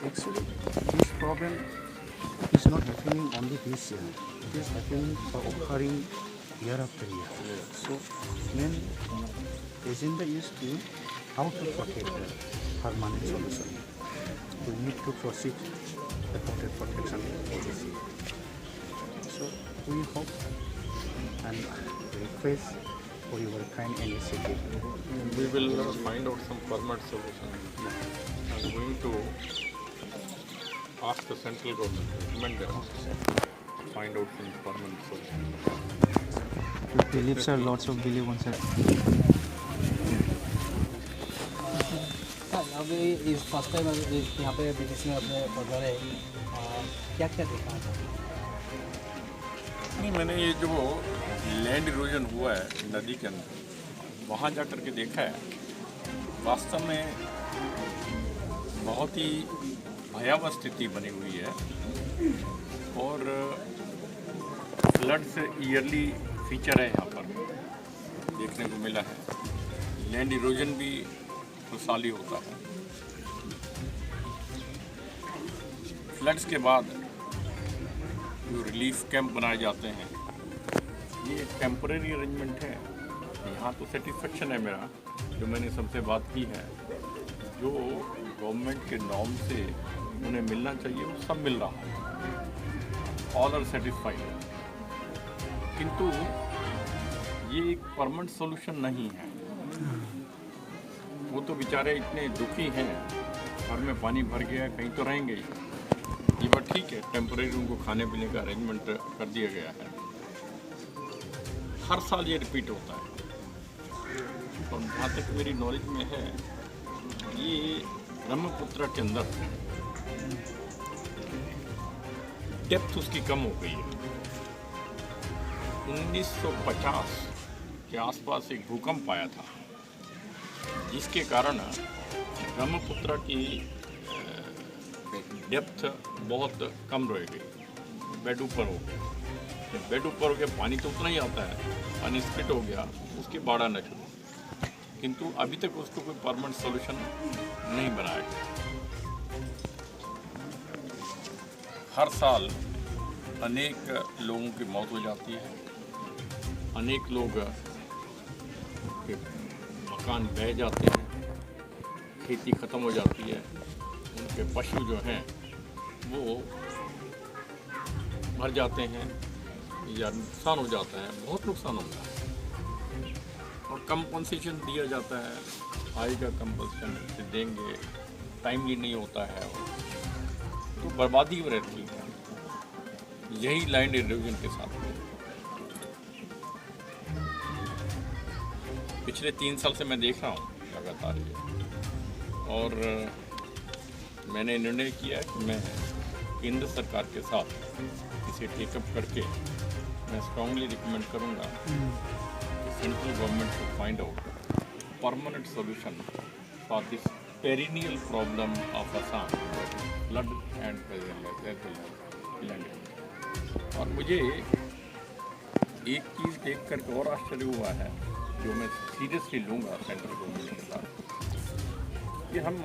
Actually, this problem is not happening only this year. It is happening or occurring year after year. So, main agenda is to how to protect the permanent solution. We need to proceed the protection policy. So, we hope and request for your kind initiative. We will find out some permanent solution. I'm going to ask the central government to recommend them to find out some permanent solution. Believe sir, lots of believe on sir. अभी इस first time यहाँ पे BTC में अपने पढ़ रहे हैं क्या क्या देखा नहीं, मैंने ये जो लैंड इरोजन हुआ है नदी के अंदर, वहाँ जा कर के देखा है, वास्तव में बहुत ही भयावह स्थिति बनी हुई है। और फ्लड्स ईयरली फीचर है यहाँ पर देखने को मिला है। लैंड इरोजन भी तो साल ही होता है। फ्लड्स के बाद जो रिलीफ कैंप बनाए जाते हैं, ये एक टेम्परेरी अरेंजमेंट है। यहाँ तो सेटिस्फेक्शन है मेरा, जो मैंने सबसे बात की है, जो गवर्नमेंट के नॉर्म से उन्हें मिलना चाहिए वो सब मिल रहा है, ऑल आर सेटिस्फाइड। किंतु ये एक परमानेंट सॉल्यूशन नहीं है। वो तो बेचारे इतने दुखी हैं, घर में पानी भर गया, कहीं तो रहेंगे ही। ये बात ठीक है, टेम्परेरी उनको खाने पीने का अरेंजमेंट कर दिया गया है। हर साल ये रिपीट होता है। और जहाँ तक मेरी नॉलेज में है, ये ब्रह्मपुत्र के अंदर डेप्थ उसकी कम हो गई है। 1950 के आसपास एक भूकंप आया था, जिसके कारण ब्रह्मपुत्र की डेप्थ बहुत कम रह गई, बेड ऊपर हो गया। जब बेड ऊपर हो गया, पानी तो उतना ही आता है, पानी स्प्लिट हो गया, उसकी बाढ़ आना शुरू। किंतु अभी तक उसको कोई परमानेंट सॉल्यूशन नहीं बनाया गया। हर साल अनेक लोगों की मौत हो जाती है, अनेक लोग के मकान बह जाते हैं, खेती ख़त्म हो जाती है, उनके पशु जो हैं वो मर जाते हैं या नुकसान हो जाता है, बहुत नुकसान होता है। और कंपनसेशन दिया जाता है, आएगा कंपनसेशन देंगे, टाइमली नहीं होता है, तो बर्बादी में रहती है। यही लैंड इरोजन के साथ पिछले 3 साल से मैं देख रहा हूँ लगातार ये। और मैंने निर्णय किया है कि मैं केंद्र सरकार के साथ इसे टेकअप करके मैं स्ट्रांगली रिकमेंड करूँगा कि सेंट्रल गवर्नमेंट को find out permanent solution for this perennial problem of Assam, flood and land. और मुझे एक चीज़ देख कर और आश्चर्य हुआ है, जो मैं सीरियसली लूँगा सेंट्रल गवर्नमेंट के साथ, कि हम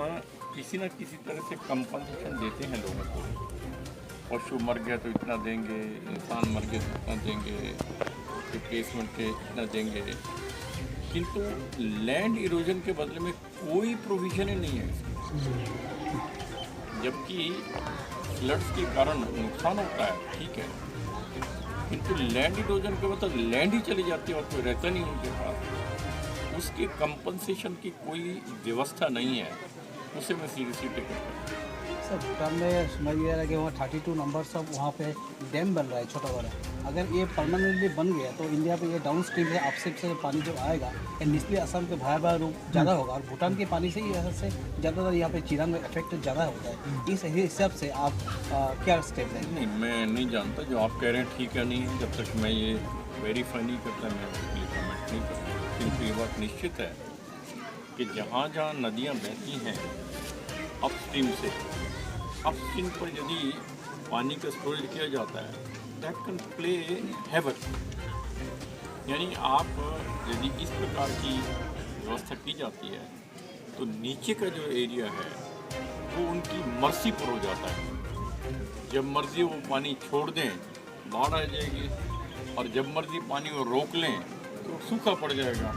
किसी न किसी तरह से कंपनसेशन देते हैं लोगों को। पशु मर गया तो इतना देंगे, इंसान मर गया तो इतना देंगे, रिप्लेसमेंट के इतना देंगे, किंतु लैंड इरोजन के बदले में कोई प्रोविज़न ही नहीं है इसमें। जबकि फ्लड्स के कारण नुकसान होता है, ठीक है, किंतु लैंड इरोजन के मतलब लैंड ही चली जाती है और कोई रहता नहीं उनके पास। उसके कंपनसेशन की कोई व्यवस्था नहीं है, उसे मैं सीरियसली टेक करता हूँ। सर, भूटान में समझ गया कि वहाँ 32 नंबर सब वहाँ पे डैम बन रहा है छोटा बड़ा। अगर ये परमानेंटली बन गया तो इंडिया पे ये डाउन स्ट्रीम से अपसेट से पानी जो आएगा, ये निचले असम के भयावह रूप ज़्यादा होगा, और भूटान के पानी से ही से ज़्यादातर यहाँ पे चिरांग में इफेक्ट ज़्यादा होता है। इस हिसाब से आप क्या स्टेप लेंगे? नहीं, मैं नहीं जानता, जो आप कह रहे हैं ठीक है नहीं है। जब तक मैं ये वेरीफाई नहीं करता, मैं उसके लिए कमेंट नहीं करता। किंतु ये बात निश्चित है कि जहाँ जहाँ नदियाँ बहती हैं अपस्ट्रीम से, अपस्ट्रीम पर यदि पानी का स्टोरेज किया जाता है, दैट कैन प्ले हैवक। यानी आप यदि इस प्रकार की व्यवस्था की जाती है तो नीचे का जो एरिया है वो उनकी मर्जी पर हो जाता है। जब मर्जी वो पानी छोड़ दें, बाढ़ आ जाएगी, और जब मर्जी पानी को रोक लें तो सूखा पड़ जाएगा।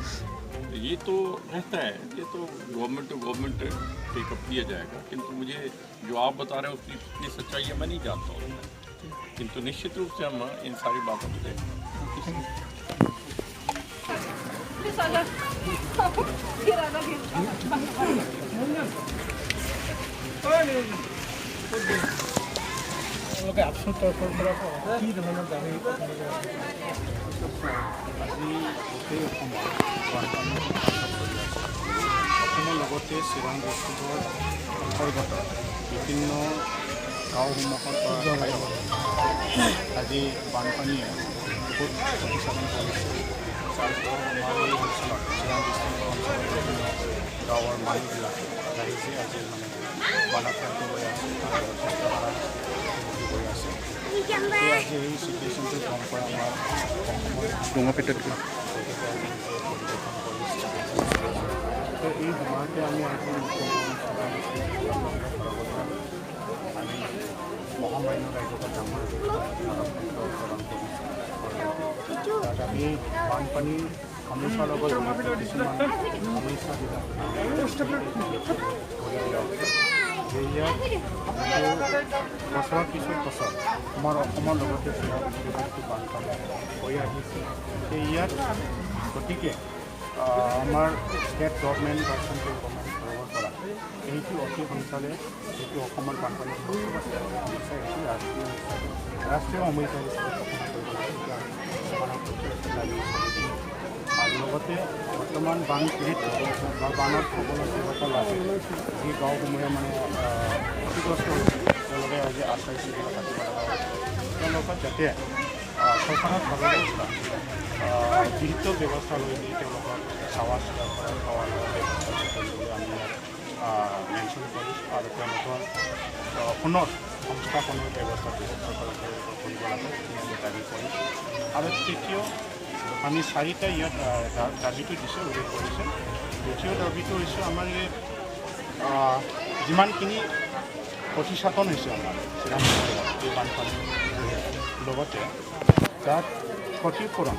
तो ये तो रहता है, ये तो गवर्नमेंट टू गवर्नमेंट टेकअप किया जाएगा। किंतु मुझे जो आप बता रहे हैं उसकी इतनी सच्चाई है मैं नहीं जानता हूँ, किंतु निश्चित रूप से हम इन सारी बातों को देखें। অসমৰ লগতে চিৰাং ডিষ্ট্ৰিক্টৰ অন্তৰ্গত বিভিন্ন গাঁওসমূহৰ পৰা আজি বানপানীয়ে বহুত প্ৰতিষ্ঠাপন কৰিছে যাৰ ফলত আমাৰ এই অঞ্চলত চিৰাং ডিষ্ট্ৰিক্টৰ অঞ্চলত বিভিন্ন গাঁৱৰ মানুহবিলাক ৰাইজে আজি মানে বানপানীটো হৈ আছে আৰু যথেষ্ট আৰামভূতি হৈ আছে আজি এই চিটুৱেশ্যনটো গম পাই আমাৰ অসমৰ পৰিৱেশন কৰিছে তো এই সময়তে আমি আজি আমি মহামান্য ৰাজ্যপাল ডাঙৰ প্ৰদান কৰিছোঁ আমি বানপানীৰ সমস্যাৰ লগত কিছুমান সমস্যাবিলাক ইয়াত বছৰৰ পিছত বছৰ আমাৰ অসমৰ লগতে যিটো বানপানী হৈ আহিছে সেই ইয়াত গতিকে আমাৰ ষ্টেট গভৰ্ণমেণ্ট বা চেণ্ট্ৰেল গভৰ্ণমেণ্ট তৰফৰ পৰা এইটো অতি সোনকালে যিটো অসমৰ বানপানীৰ সমস্যা এইটো ৰাষ্ট্ৰীয় সমস্যা হিচাপে আৰু লগতে বৰ্তমান বানপীড়িত বা বানত সকলো যিসকল আছে যি গাঁওসমূহে মানে ক্ষতিগ্ৰস্ত হৈছে তেওঁলোকে আজি আশ্ৰয় শিবিৰ থাকিব লগা হৈছে তেওঁলোকক যাতে চৰকাৰৰ ফালৰ পৰা বিহিত ব্যৱস্থা লৈ দি তেওঁলোকক চাৱা চিতা কৰা খোৱা লোৱাৰ ব্যৱস্থা কৰিবলৈ আমি মেনশ্যন কৰিছোঁ আৰু তেওঁলোকৰ পুনৰ সংস্থাপনৰ ব্যৱস্থাটো চৰকাৰে কৰিব লাগে আমি দাবী কৰিছোঁ আৰু তৃতীয় আমি চাৰিটা ইয়াত দাবীটো দিছোঁ উল্লেখ কৰিছোঁ দ্বিতীয় দাবীটো হৈছে আমাৰ এই যিমানখিনি প্ৰতিষ্ঠাপন হৈছে আমাৰ চিৰাং এই বানপানীৰ লগতে তাত ক্ষতিপূৰণ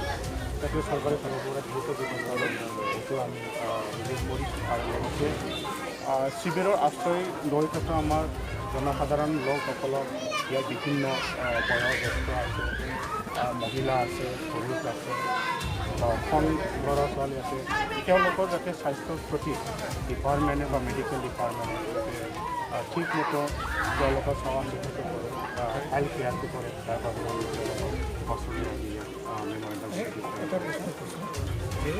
যাতে চৰকাৰী ফালৰ পৰা দ্ৰুত ব্যৱস্থা লয় সেইটো আমি উল্লেখ কৰিছোঁ আৰু লগতে শিবিৰৰ আশ্ৰয় লৈ থকা আমাৰ জনসাধাৰণ লোকসকলক ইয়াত বিভিন্ন বয়োজ্যেষ্ঠ আছে মহিলা আছে পুৰুষ আছে কম ল'ৰা ছোৱালী আছে তেওঁলোকৰ যাতে স্বাস্থ্যৰ প্ৰতি ডিপাৰ্টমেণ্টে বা মেডিকেল ডিপাৰ্টমেণ্টে যাতে ঠিকমতো তেওঁলোকৰ চাৱা চিকিৎসা কৰে হেল্থ কেয়াৰটো কৰে তাৰ বাবে আমি তেওঁলোকক বছৰি আমি এটা প্ৰশ্ন কৈছোঁ যে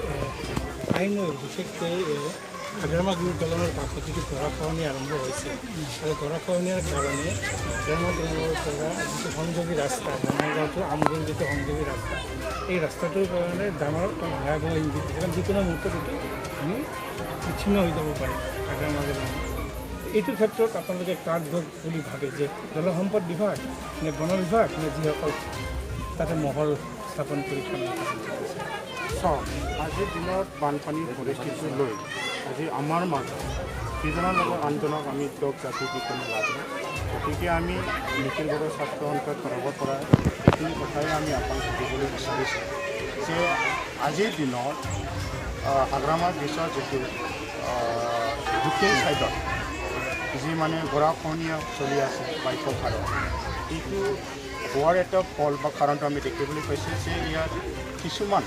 আইন বিশেষকৈ হাগ্ৰামা গ্ৰুপ দলনৰ কাষত যিটো গৰাখহনীয়া আৰম্ভ হৈছে আৰু গৰাখহনীয়াৰ কাৰণে হাগ্ৰামা গ্ৰামৰ পৰা যিটো সংযোগী ৰাস্তা বঙাইগাঁও টু আমগুৰি যিটো সংযোগী ৰাস্তা এই ৰাস্তাটোৰ কাৰণে ডাঙৰ ভয়াৱহ ইংগিত কাৰণ যিকোনো মুহূৰ্তত এইটো আমি বিচ্ছিন্ন হৈ যাব পাৰে হাগ্ৰামা গ্ৰাম এইটো ক্ষেত্ৰত আপোনালোকে কাৰ দোষ বুলি ভাবে যে জলসম্পদ বিভাগ নে বন বিভাগ নে যিসকল তাতে মহল স্থাপন কৰি চাওক আজিৰ দিনত বানপানীৰ পৰিস্থিতি লৈ আজি আমাৰ মাজত ইজনৰ লগত আনজনক আমি দোষ জাতি দি কোনো লাভ নাই গতিকে আমি নিখিলগড়ৰ ছাত্ৰ সন্থাৰ তৰফৰ পৰা এইখিনি কথাই আমি আপোনাক সুধিবলৈ বিচাৰিছোঁ যে আজিৰ দিনত হাগ্ৰামা ব্ৰীজৰ যিটো দক্ষিণ ছাইডত যি মানে গৰাখহনীয়া চলি আছে বাইকৰ ভাৰত এইটো হোৱাৰ এটা ফল বা কাৰণটো আমি দেখিবলৈ পাইছোঁ যে ইয়াত কিছুমান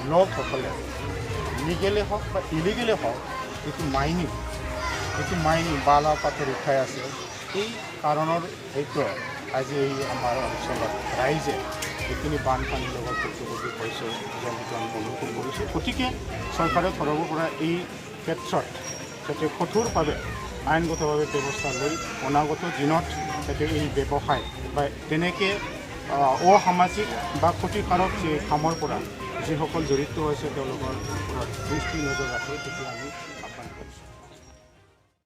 লোকসকলে লিগেলে হওক বা ইলিগেলে হওক যিটো মাইনিং বালা পাথৰ উঠাই আছে এই কাৰণৰ সেইটো আজি এই আমাৰ অঞ্চলত ৰাইজে যিখিনি বানপানীৰ লগত ভুক্তভোগী হৈছে যিটো আমি অনুভৱ কৰিছোঁ গতিকে চৰকাৰৰ তৰফৰ পৰা এই ক্ষেত্ৰত যাতে কঠোৰভাৱে আইনগতভাৱে ব্যৱস্থা লৈ অনাগত দিনত যাতে এই ব্যৱসায় বা তেনেকৈ অসামাজিক বা ক্ষতিকাৰক কামৰ পৰা যিসকল জড়িত হৈছে তেওঁলোকৰ ওপৰত দৃষ্টি নজৰ ৰাখে তেতিয়া আমি